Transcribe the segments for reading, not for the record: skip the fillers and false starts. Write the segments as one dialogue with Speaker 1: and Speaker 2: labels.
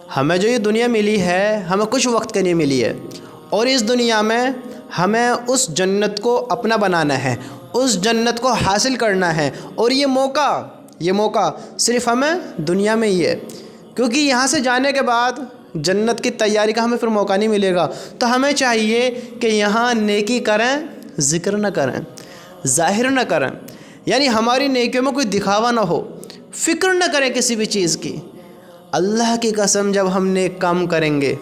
Speaker 1: ہمیں جو یہ دنیا ملی ہے ہمیں کچھ وقت کے لیے ملی ہے، اور اس دنیا میں ہمیں اس جنت کو اپنا بنانا ہے، اس جنت کو حاصل کرنا ہے، اور یہ موقع صرف ہمیں دنیا میں ہی ہے، کیونکہ یہاں سے جانے کے بعد جنت کی تیاری کا ہمیں پھر موقع نہیں ملے گا۔ تو ہمیں چاہیے کہ یہاں نیکی کریں، ذکر نہ کریں، ظاہر نہ کریں، یعنی ہماری نیکیوں میں کوئی دکھاوا نہ ہو، فکر نہ کریں کسی بھی چیز کی۔ اللہ کی قسم جب ہم نیک کام کریں گے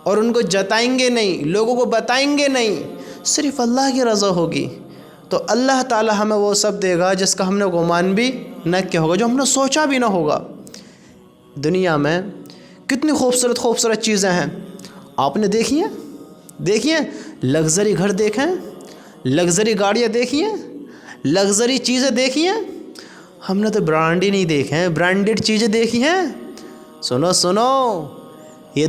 Speaker 1: اور ان کو جتائیں گے نہیں، لوگوں کو بتائیں گے نہیں، صرف اللہ کی رضا ہوگی، تو اللہ تعالی ہمیں وہ سب دے گا جس کا ہم نے گمان بھی نہ کیا ہوگا، جو ہم نے سوچا بھی نہ ہوگا۔ دنیا میں کتنی خوبصورت چیزیں ہیں، آپ نے دیکھی ہیں؟ لگژری گھر دیکھیں، لگژری گاڑیاں دیکھی ہیں، لگژری چیزیں دیکھی ہیں؟ ہم نے تو برانڈ ہی نہیں دیکھے ہیں، برانڈڈ چیزیں دیکھی ہیں۔ سنو، یہ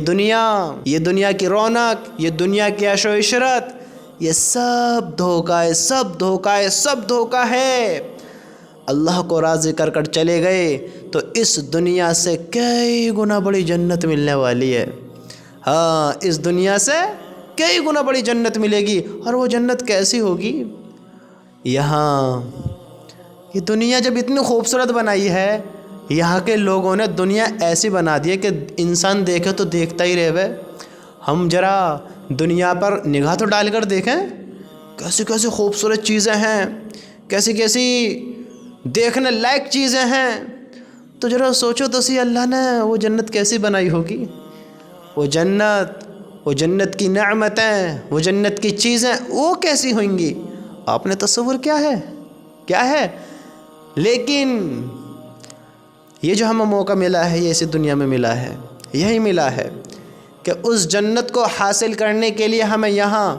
Speaker 1: دنیا کی رونق، یہ دنیا کی عیش و عشرت، یہ سب دھوکہ ہے۔ اللہ کو راضی کر کر چلے گئے تو اس دنیا سے کئی گنا بڑی جنت ملنے والی ہے۔ ہاں، اس دنیا سے کئی گنا بڑی جنت ملے گی، اور وہ جنت کیسی ہوگی؟ یہاں یہ دنیا جب اتنی خوبصورت بنائی ہے، یہاں کے لوگوں نے دنیا ایسی بنا دی ہے کہ انسان دیکھے تو دیکھتا ہی رہے۔ ہم ذرا دنیا پر نگاہ تو ڈال کر دیکھیں، کیسی خوبصورت چیزیں ہیں، کیسی دیکھنے لائق چیزیں ہیں، تو ذرا سوچو تو صحیح، اللہ نے وہ جنت کیسی بنائی ہوگی؟ وہ جنت کی نعمتیں، وہ جنت کی چیزیں، وہ کیسی ہوئیں گی؟ آپ نے تصور کیا ہے؟ لیکن یہ جو ہمیں موقع ملا ہے، یہ اسی دنیا میں ملا ہے، یہی ملا ہے کہ اس جنت کو حاصل کرنے کے لیے ہمیں یہاں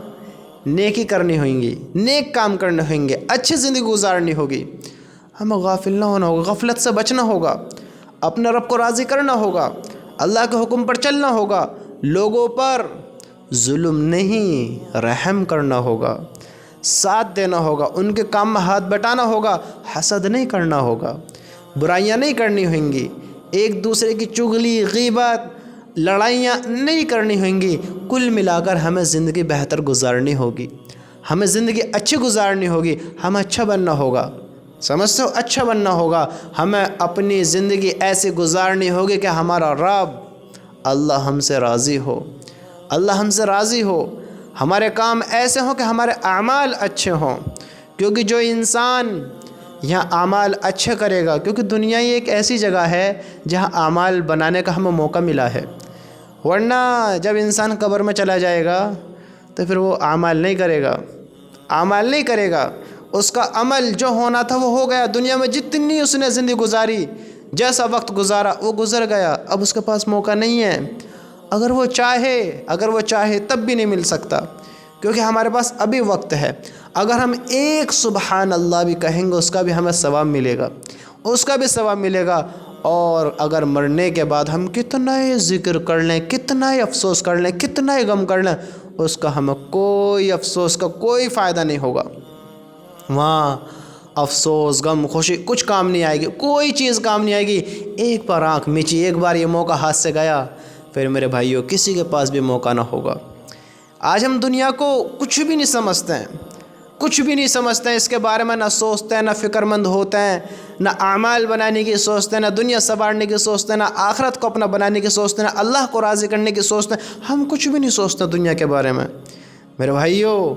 Speaker 1: نیکی کرنی ہوئیں گی، نیک کام کرنے ہوئیں گے، اچھی زندگی گزارنی ہوگی، ہمیں غافل نہ ہونا ہوگا، غفلت سے بچنا ہوگا، اپنے رب کو راضی کرنا ہوگا، اللہ کے حکم پر چلنا ہوگا، لوگوں پر ظلم نہیں، رحم کرنا ہوگا، ساتھ دینا ہوگا، ان کے کام میں ہاتھ بٹانا ہوگا، حسد نہیں کرنا ہوگا، برائیاں نہیں کرنی ہوئیں گی، ایک دوسرے کی چغلی، غیبت، لڑائیاں نہیں کرنی ہوئیں گی۔ کل ملا کر ہمیں زندگی بہتر گزارنی ہوگی، ہمیں زندگی اچھی گزارنی ہوگی، ہمیں اچھا بننا ہوگا، سمجھتے ہو؟ اچھا بننا ہوگا، ہمیں اپنی زندگی ایسی گزارنی ہوگی کہ ہمارا رب اللہ ہم سے راضی ہو، ہمارے کام ایسے ہوں کہ ہمارے اعمال اچھے ہوں، کیونکہ جو انسان یہاں اعمال اچھے کرے گا، کیونکہ دنیا یہ ایک ایسی جگہ ہے جہاں اعمال بنانے کا ہمیں موقع ملا ہے، ورنہ جب انسان قبر میں چلا جائے گا تو پھر وہ اعمال نہیں کرے گا، اس کا عمل جو ہونا تھا وہ ہو گیا، دنیا میں جتنی اس نے زندگی گزاری، جیسا وقت گزارا وہ گزر گیا، اب اس کے پاس موقع نہیں ہے، اگر وہ چاہے تب بھی نہیں مل سکتا، کیونکہ ہمارے پاس ابھی وقت ہے۔ اگر ہم ایک سبحان اللہ بھی کہیں گے، اس کا بھی ہمیں ثواب ملے گا، اور اگر مرنے کے بعد ہم کتنا ہی ذکر کر لیں، کتنا ہی افسوس کر لیں، کتنا ہی غم کر لیں، اس کا ہمیں کوئی افسوس کا کوئی فائدہ نہیں ہوگا۔ وہاں افسوس، غم، خوشی کچھ کام نہیں آئے گی، کوئی چیز کام نہیں آئے گی۔ ایک بار آنکھ میچی، ایک بار یہ موقع ہاتھ سے گیا، پھر میرے بھائیوں کسی کے پاس بھی موقع نہ ہوگا۔ آج ہم دنیا کو کچھ بھی نہیں سمجھتے ہیں، اس کے بارے میں نہ سوچتے ہیں، نہ فکر مند ہوتے ہیں، نہ اعمال بنانے کی سوچتے ہیں، نہ دنیا سنوارنے کی سوچتے ہیں، نہ آخرت کو اپنا بنانے کی سوچتے ہیں، نہ اللہ کو راضی کرنے کی سوچتے ہیں۔ ہم کچھ بھی نہیں سوچتے دنیا کے بارے میں۔ میرے بھائیوں،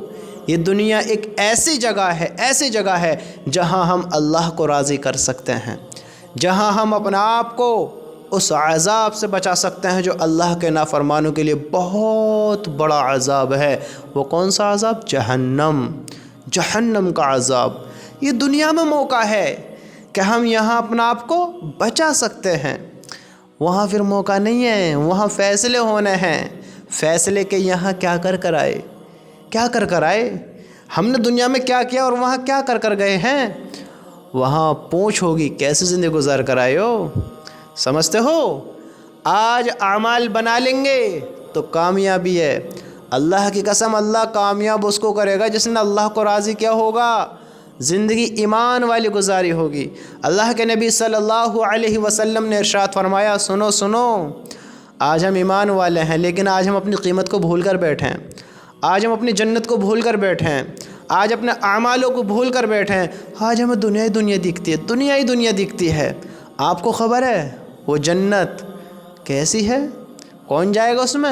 Speaker 1: یہ دنیا ایک ایسی جگہ ہے جہاں ہم اللہ کو راضی کر سکتے ہیں، جہاں ہم اپنے آپ کو اس عذاب سے بچا سکتے ہیں جو اللہ کے نافرمانوں کے لیے بہت بڑا عذاب ہے۔ وہ کون سا عذاب؟ جہنم کا عذاب۔ یہ دنیا میں موقع ہے کہ ہم یہاں اپنے آپ کو بچا سکتے ہیں، وہاں پھر موقع نہیں ہے، وہاں فیصلے ہونے ہیں، فیصلے کے یہاں کیا کر آئے، ہم نے دنیا میں کیا کیا اور وہاں کیا کر گئے ہیں، وہاں پوچھ ہوگی کیسے زندگی گزار کر آئے ہو، سمجھتے ہو؟ آج اعمال بنا لیں گے تو کامیابی ہے، اللہ کی قسم، اللہ کامیاب اس کو کرے گا جس نے اللہ کو راضی کیا ہوگا، زندگی ایمان والی گزاری ہوگی۔ اللہ کے نبی صلی اللہ علیہ وسلم نے ارشاد فرمایا، سنو آج ہم ایمان والے ہیں لیکن آج ہم اپنی قیمت کو بھول کر بیٹھے ہیں، آج ہم اپنی جنت کو بھول کر بیٹھے ہیں، آج اپنے اعمالوں کو بھول کر بیٹھے ہیں، آج ہمیں دنیا ہی دنیا دکھتی ہے، دنیا ہی دنیا دکھتی ہے۔ آپ کو خبر ہے وہ جنت کیسی ہے؟ کون جائے گا اس میں؟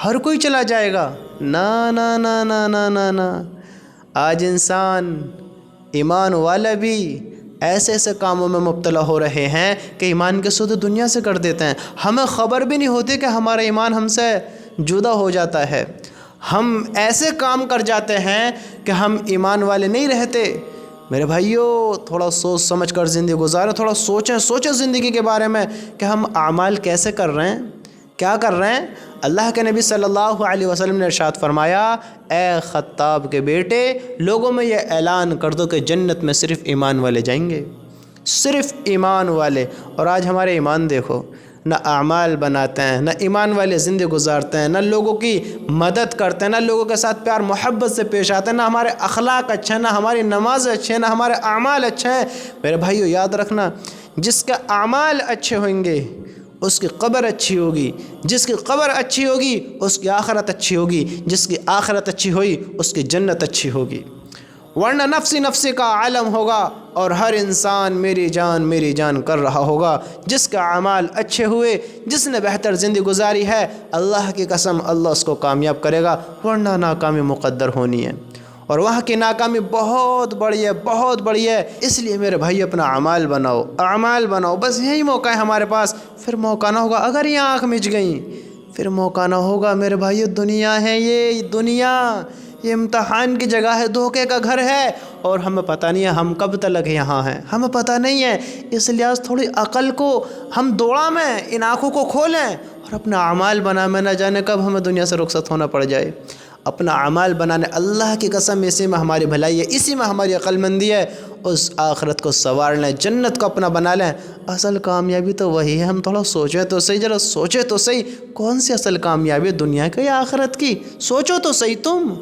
Speaker 1: ہر کوئی چلا جائے گا؟ نا نا نا نا نا نا نا۔ آج انسان ایمان والا بھی ایسے ایسے کاموں میں مبتلا ہو رہے ہیں کہ ایمان کے سود دنیا سے کر دیتے ہیں، ہمیں خبر بھی نہیں ہوتی کہ ہمارا ایمان ہم سے جدا ہو جاتا ہے۔ ہم ایسے کام کر جاتے ہیں کہ ہم ایمان والے نہیں رہتے۔ میرے بھائیو، تھوڑا سوچ سمجھ کر زندگی گزاریں، تھوڑا سوچیں زندگی کے بارے میں کہ ہم اعمال کیسے کر رہے ہیں، کیا کر رہے ہیں۔ اللہ کے نبی صلی اللہ علیہ وسلم نے ارشاد فرمایا، اے خطاب کے بیٹے، لوگوں میں یہ اعلان کر دو کہ جنت میں صرف ایمان والے جائیں گے، صرف ایمان والے۔ اور آج ہمارے ایمان دیکھو، نہ اعمال بناتے ہیں، نہ ایمان والے زندگی گزارتے ہیں، نہ لوگوں کی مدد کرتے ہیں، نہ لوگوں کے ساتھ پیار محبت سے پیش آتے ہیں، نہ ہمارے اخلاق اچھے ہیں، نہ ہماری نماز اچھے ہیں، نہ ہمارے اعمال اچھے ہیں۔ میرے بھائیو یاد رکھنا، جس کے اعمال اچھے ہوئیں گے اس کی قبر اچھی ہوگی، جس کی قبر اچھی ہوگی اس کی آخرت اچھی ہوگی، جس کی آخرت اچھی ہوئی اس کی جنت اچھی ہوگی۔ ورنہ نفسی نفسی کا عالم ہوگا اور ہر انسان میری جان کر رہا ہوگا۔ جس کے اعمال اچھے ہوئے، جس نے بہتر زندگی گزاری ہے، اللہ کی قسم اللہ اس کو کامیاب کرے گا، ورنہ ناکامی مقدر ہونی ہے، اور وہاں کی ناکامی بہت بڑی ہے، بہت بڑی ہے۔ اس لیے میرے بھائی اپنا اعمال بناؤ، اعمال بناؤ، بس یہی موقع ہے ہمارے پاس۔ پھر موقع نہ ہوگا اگر یہ آنکھ مچ گئیں، پھر موقع نہ ہوگا۔ میرے بھائی دنیا ہے، یہ دنیا یہ امتحان کی جگہ ہے، دھوکے کا گھر ہے، اور ہمیں پتہ نہیں ہے ہم کب تک یہاں ہیں، ہمیں پتہ نہیں ہے۔ اس لحاظ تھوڑی عقل کو ہم دوڑا میں ان آنکھوں کو کھولیں اور اپنا اعمال بنا، میں نہ جانے کب ہمیں دنیا سے رخصت ہونا پڑ جائے۔ اپنا اعمال بنانے، اللہ کی قسم اسی میں ہماری بھلائی ہے، اسی میں ہماری عقل مندی ہے۔ اس آخرت کو سنوار لیں، جنت کو اپنا بنا لیں۔ اصل کامیابی تو وہی ہے، ہم تھوڑا سوچیں تو صحیح، ذرا سوچیں تو صحیح، کون سی اصل کامیابی ہے، دنیا کی یا آخرت کی؟ سوچو تو صحیح تم۔